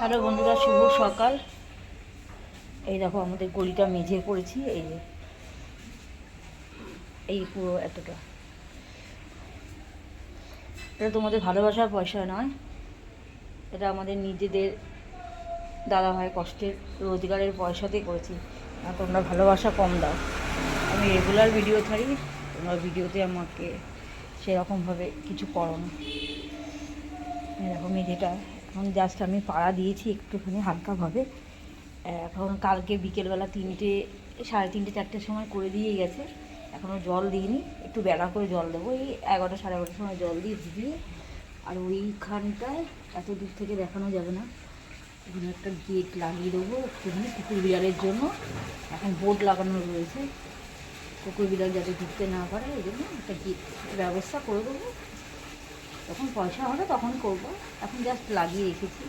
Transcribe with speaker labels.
Speaker 1: Hello বন্ধুরা, শুভ সকাল। এই দেখো আমাদের গলিটা মেঝে করেছি। এই যে এই পুরো এতটা, এটা তোমাদের ভালোবাসার পয়সা নয়, এটা আমাদের নিজেদের দাদা ভাই কষ্টের রোজগারের পয়সাতেই করেছি। আর তোমরা ভালোবাসা কম দাও। আমি রেগুলার ভিডিও ছাড়ি, তোমরা ভিডিওতে আমাকে সেরকমভাবে কিছু করো না। এরকম মেঝেটা এখন জাস্ট আমি পাড়া দিয়েছি একটুখানি হালকাভাবে। এখন কালকে বিকেলবেলা 3টে, 3:30 4টের সময় করে দিয়ে গেছে, এখনও জল দিইনি। একটু বেলা করে জল দেবো, এই 11টা 11:30 সময় জল দিয়ে ভিজিয়ে। আর ওইখানটায় এত দূর থেকে দেখানো যাবে না, ওখানে একটা গেট লাগিয়ে দেবো একটুখানি কুকুর বিড়ালের জন্য। এখন বোর্ড লাগানো রয়েছে, কুকুর বিড়াল যাতে ঢুকতে না পারে, এই জন্য একটা গেট ব্যবস্থা করে দেবো। যখন পয়সা হবে তখন করবো, এখন জাস্ট লাগিয়ে রেখেছি।